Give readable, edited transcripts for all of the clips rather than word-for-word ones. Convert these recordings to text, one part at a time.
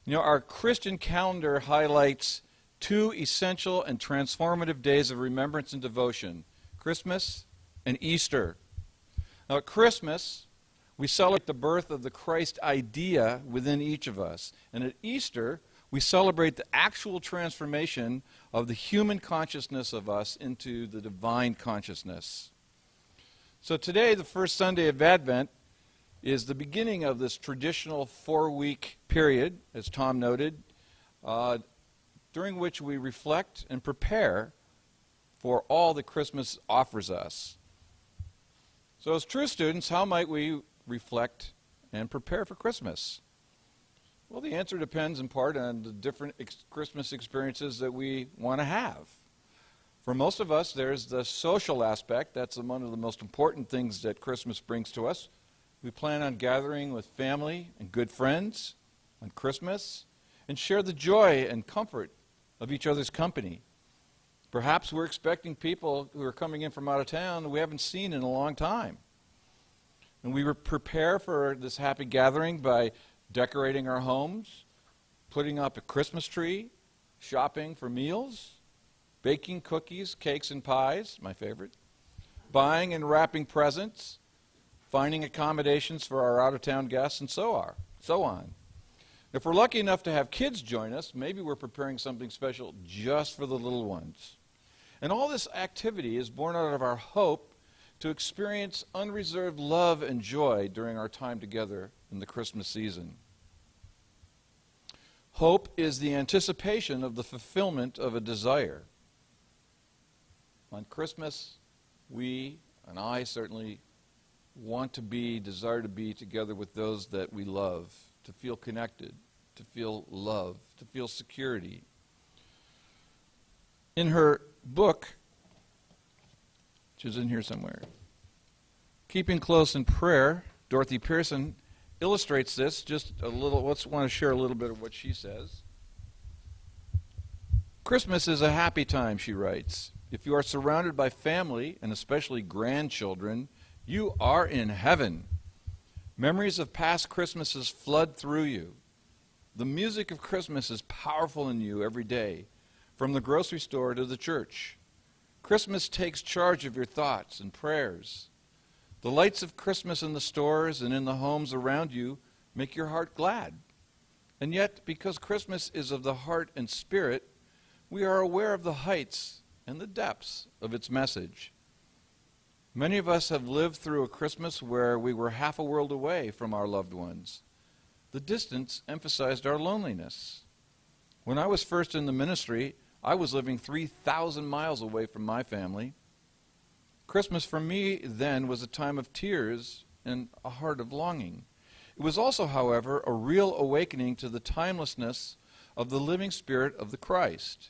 You know, our Christian calendar highlights two essential and transformative days of remembrance and devotion, Christmas and Easter. Now, at Christmas, we celebrate the birth of the Christ idea within each of us. And at Easter, we celebrate the actual transformation of the human consciousness of us into the divine consciousness. So today, the first Sunday of Advent, is the beginning of this traditional 4-week period, as Tom noted, during which we reflect and prepare for all that Christmas offers us. So as true students, how might we reflect and prepare for Christmas? Well, the answer depends in part on the different Christmas experiences that we want to have. For most of us, there's the social aspect. That's one of the most important things that Christmas brings to us. We plan on gathering with family and good friends on Christmas and share the joy and comfort of each other's company. Perhaps we're expecting people who are coming in from out of town that we haven't seen in a long time. And we prepare for this happy gathering by decorating our homes, putting up a Christmas tree, shopping for meals, baking cookies, cakes, and pies, my favorite, buying and wrapping presents, finding accommodations for our out-of-town guests, and so on. If we're lucky enough to have kids join us, maybe we're preparing something special just for the little ones. And all this activity is born out of our hope to experience unreserved love and joy during our time together in the Christmas season. Hope is the anticipation of the fulfillment of a desire. On Christmas, we, and I certainly, desire to be together with those that we love, to feel connected, to feel love, to feel security. In her book, which is in here somewhere, Keeping Close in Prayer, Dorothy Pearson illustrates this just a little. Let's want to share a little bit of what she says. Christmas is a happy time, she writes. If you are surrounded by family, and especially grandchildren, you are in heaven. Memories of past Christmases flood through you. The music of Christmas is powerful in you every day, from the grocery store to the church. Christmas takes charge of your thoughts and prayers. The lights of Christmas in the stores and in the homes around you make your heart glad. And yet, because Christmas is of the heart and spirit, we are aware of the heights and the depths of its message. Many of us have lived through a Christmas where we were half a world away from our loved ones. The distance emphasized our loneliness. When I was first in the ministry, I was living 3,000 miles away from my family. Christmas for me then was a time of tears and a heart of longing. It was also, however, a real awakening to the timelessness of the living spirit of the Christ.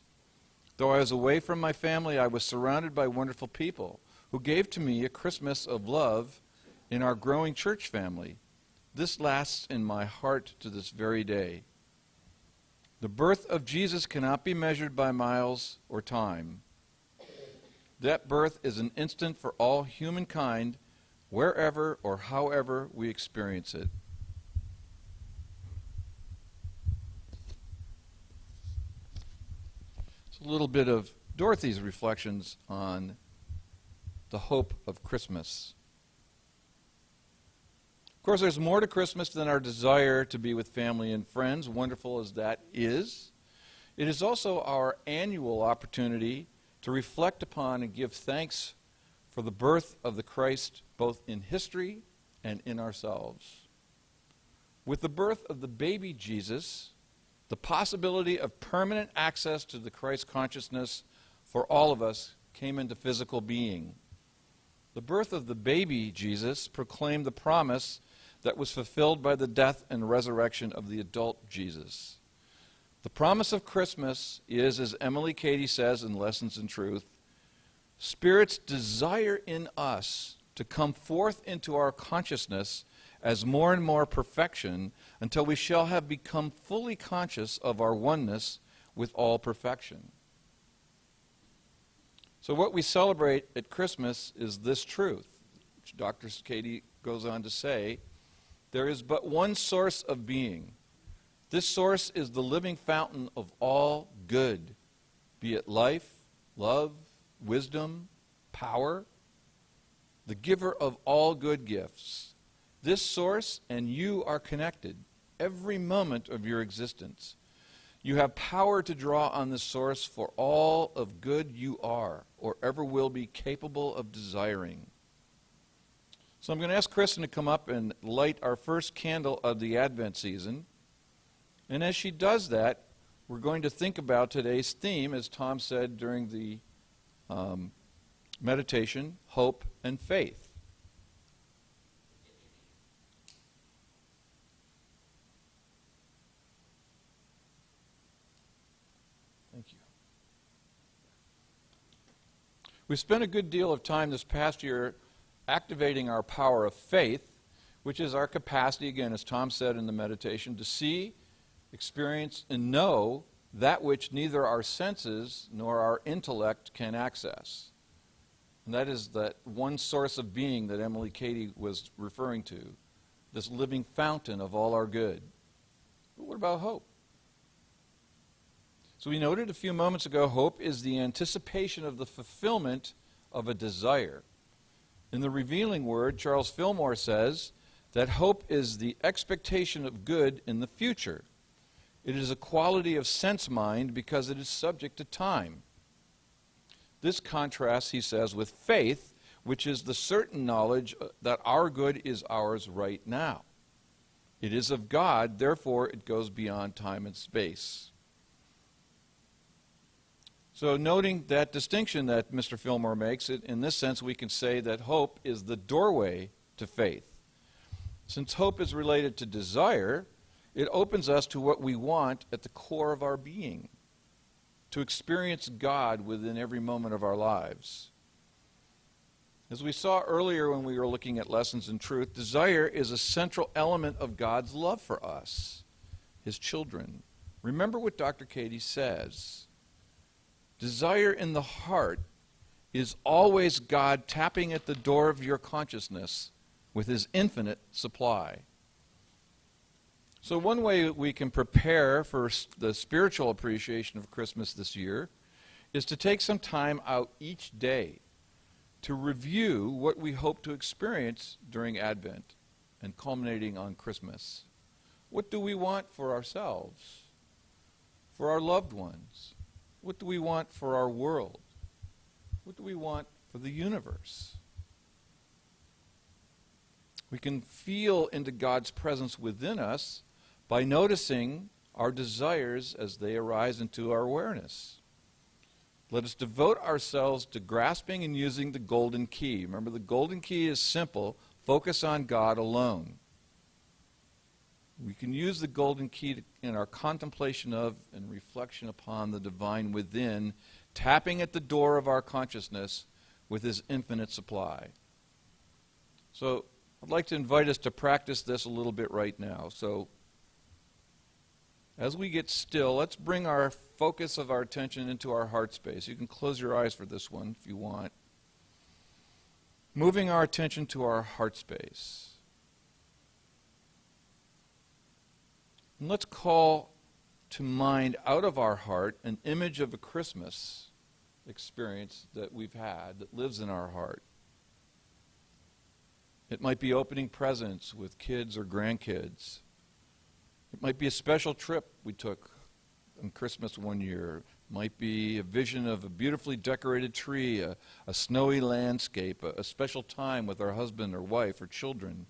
Though I was away from my family, I was surrounded by wonderful people who gave to me a Christmas of love in our growing church family. This lasts in my heart to this very day. The birth of Jesus cannot be measured by miles or time. That birth is an instant for all humankind, wherever or however we experience it. It's a little bit of Dorothy's reflections on the hope of Christmas. Of course, there's more to Christmas than our desire to be with family and friends, wonderful as that is. It is also our annual opportunity to reflect upon and give thanks for the birth of the Christ both in history and in ourselves. With the birth of the baby Jesus, the possibility of permanent access to the Christ consciousness for all of us came into physical being. The birth of the baby Jesus proclaimed the promise that was fulfilled by the death and resurrection of the adult Jesus. The promise of Christmas is, as Emily Cady says in Lessons in Truth, Spirit's desire in us to come forth into our consciousness as more and more perfection until we shall have become fully conscious of our oneness with all perfection. So what we celebrate at Christmas is this truth, which Dr. Cady goes on to say, there is but one source of being. This source is the living fountain of all good, be it life, love, wisdom, power, the giver of all good gifts. This source and you are connected every moment of your existence. You have power to draw on this source for all of good you are or ever will be capable of desiring. So I'm going to ask Kristen to come up and light our first candle of the Advent season. And as she does that, we're going to think about today's theme, as Tom said during the meditation, hope and faith. Thank you. We spent a good deal of time this past year activating our power of faith, which is our capacity, again, as Tom said in the meditation, to see, experience, and know that which neither our senses nor our intellect can access. And that is that one source of being that Emily Cady was referring to, this living fountain of all our good. But what about hope? So we noted a few moments ago, hope is the anticipation of the fulfillment of a desire. In the Revealing Word, Charles Fillmore says that hope is the expectation of good in the future. It is a quality of sense mind because it is subject to time. This contrasts, he says, with faith, which is the certain knowledge that our good is ours right now. It is of God, therefore it goes beyond time and space. So noting that distinction that Mr. Fillmore makes, in this sense we can say that hope is the doorway to faith. Since hope is related to desire, it opens us to what we want at the core of our being, to experience God within every moment of our lives. As we saw earlier when we were looking at lessons in truth, desire is a central element of God's love for us, his children. Remember what Dr. Cady says. Desire in the heart is always God tapping at the door of your consciousness with his infinite supply. So one way we can prepare for the spiritual appreciation of Christmas this year is to take some time out each day to review what we hope to experience during Advent and culminating on Christmas. What do we want for ourselves, for our loved ones? What do we want for our world? What do we want for the universe? We can feel into God's presence within us by noticing our desires as they arise into our awareness. Let us devote ourselves to grasping and using the golden key. Remember, the golden key is simple. Focus on God alone. We can use the golden key in our contemplation of and reflection upon the divine within, tapping at the door of our consciousness with his infinite supply. So I'd like to invite us to practice this a little bit right now. So as we get still, let's bring our focus of our attention into our heart space. You can close your eyes for this one if you want. Moving our attention to our heart space. And let's call to mind out of our heart an image of a Christmas experience that we've had that lives in our heart. It might be opening presents with kids or grandkids. It might be a special trip we took on Christmas one year. It might be a vision of a beautifully decorated tree, a snowy landscape, a special time with our husband or wife or children.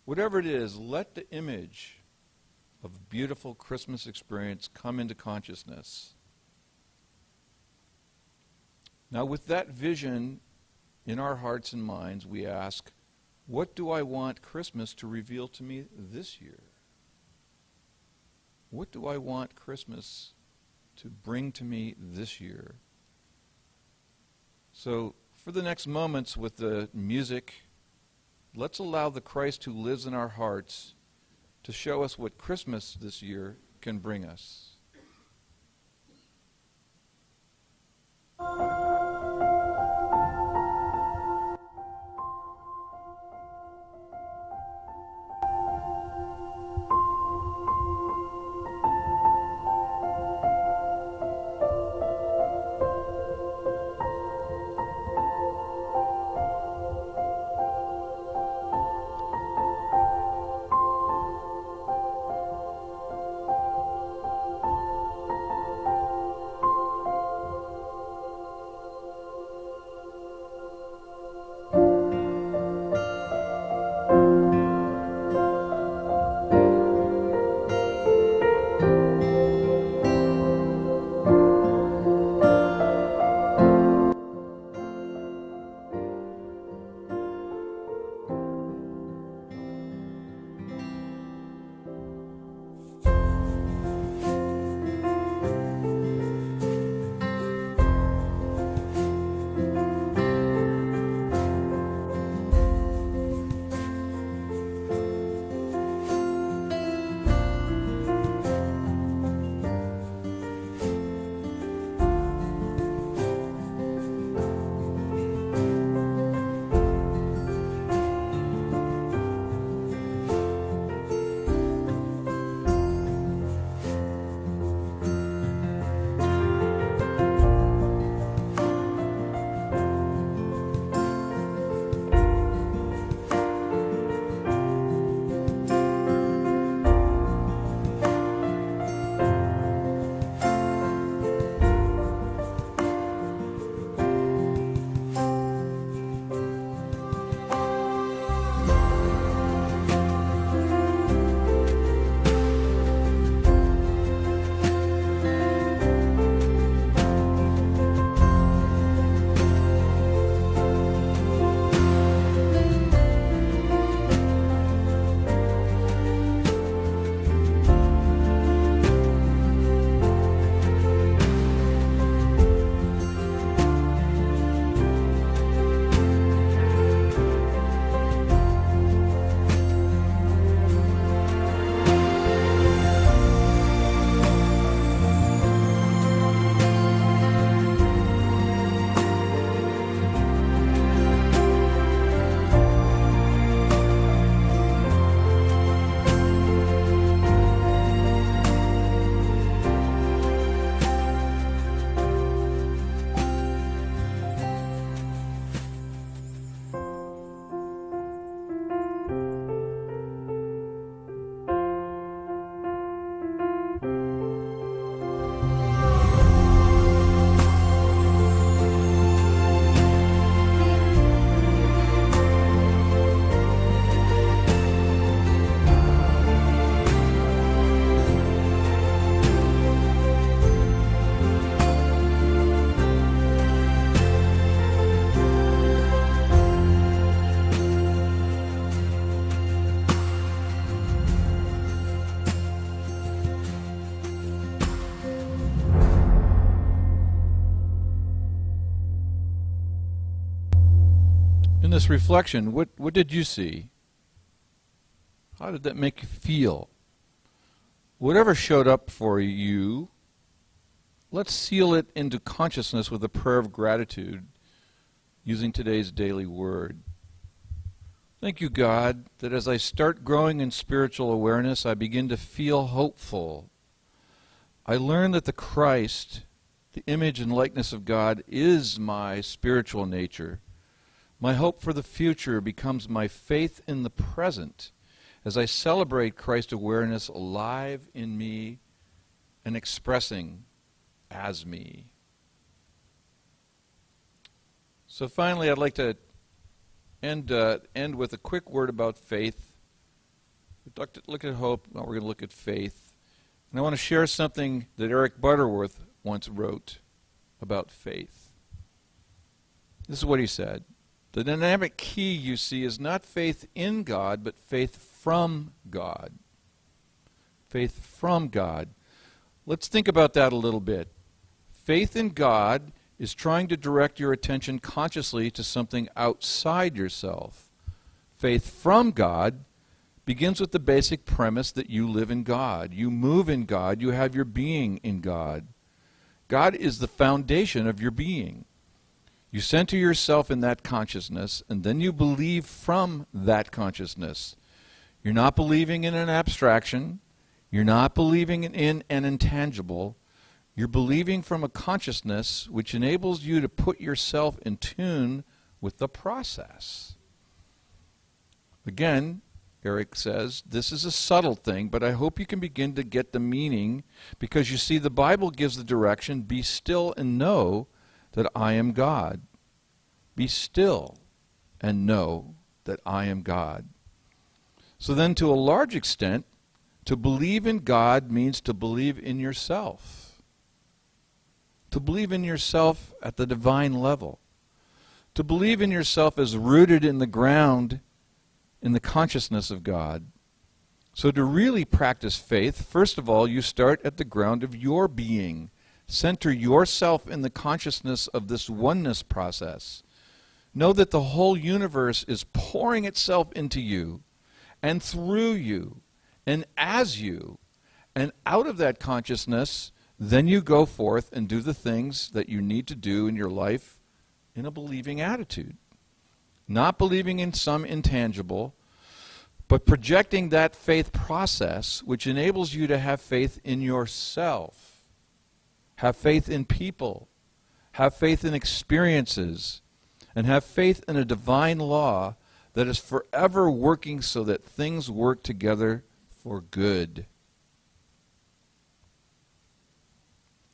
Whatever it is, let the image of a beautiful Christmas experience come into consciousness. Now, with that vision in our hearts and minds, we ask, what do I want Christmas to reveal to me this year? What do I want Christmas to bring to me this year? So, for the next moments with the music, let's allow the Christ who lives in our hearts to show us what Christmas this year can bring us. this reflection, what did you see? How did that make you feel? Whatever showed up for you, let's seal it into consciousness with a prayer of gratitude using today's daily word. Thank you, God, that as I start growing in spiritual awareness, I begin to feel hopeful. I learn that the Christ, the image and likeness of God, is my spiritual nature. My hope for the future becomes my faith in the present as I celebrate Christ awareness alive in me and expressing as me. So finally, I'd like to end with a quick word about faith. We looked at hope, now we're going to look at faith. And I want to share something that Eric Butterworth once wrote about faith. This is what he said. The dynamic key, you see, is not faith in God, but faith from God. Faith from God. Let's think about that a little bit. Faith in God is trying to direct your attention consciously to something outside yourself. Faith from God begins with the basic premise that you live in God. You move in God. You have your being in God. God is the foundation of your being. You center yourself in that consciousness, and then you believe from that consciousness. You're not believing in an abstraction. You're not believing in an intangible. You're believing from a consciousness which enables you to put yourself in tune with the process. Again, Eric says, this is a subtle thing, but I hope you can begin to get the meaning, because you see the Bible gives the direction, be still and know that I am God. Be still and know that I am God. So then, to a large extent, to believe in God means to believe in yourself. To believe in yourself at the divine level. To believe in yourself as rooted in the ground in the consciousness of God. So to really practice faith, first of all, you start at the ground of your being. Center yourself in the consciousness of this oneness process. Know that the whole universe is pouring itself into you and through you and as you. And out of that consciousness, then you go forth and do the things that you need to do in your life in a believing attitude. Not believing in some intangible, but projecting that faith process which enables you to have faith in yourself, have faith in people, have faith in experiences, and have faith in a divine law that is forever working so that things work together for good.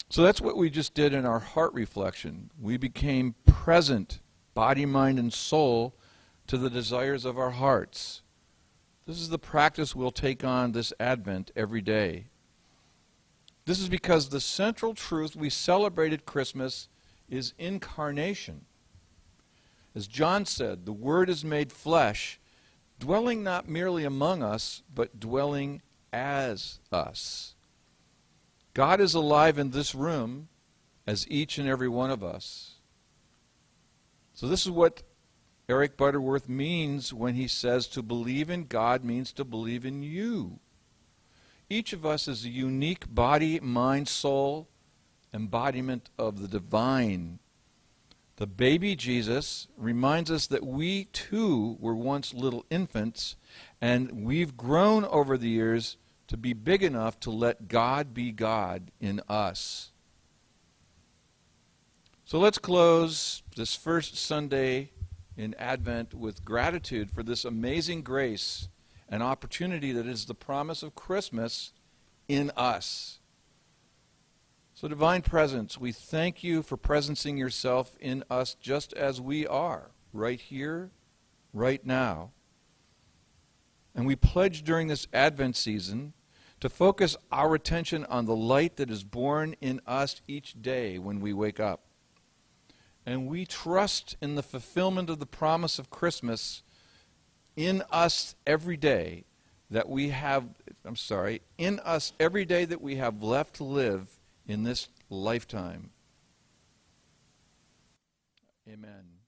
So that's what we just did in our heart reflection. We became present, body, mind, and soul, to the desires of our hearts. This is the practice we'll take on this Advent every day. This is because the central truth we celebrate at Christmas is incarnation. As John said, the Word is made flesh, dwelling not merely among us, but dwelling as us. God is alive in this room as each and every one of us. So this is what Eric Butterworth means when he says to believe in God means to believe in you. Each of us is a unique body, mind, soul, embodiment of the divine. The baby Jesus reminds us that we too were once little infants, and we've grown over the years to be big enough to let God be God in us. So let's close this first Sunday in Advent with gratitude for this amazing grace and opportunity that is the promise of Christmas in us. So Divine Presence, we thank you for presencing yourself in us just as we are, right here, right now. And we pledge during this Advent season to focus our attention on the light that is born in us each day when we wake up. And we trust in the fulfillment of the promise of Christmas in us every day that we have, in us every day that we have left to live in this lifetime. Amen.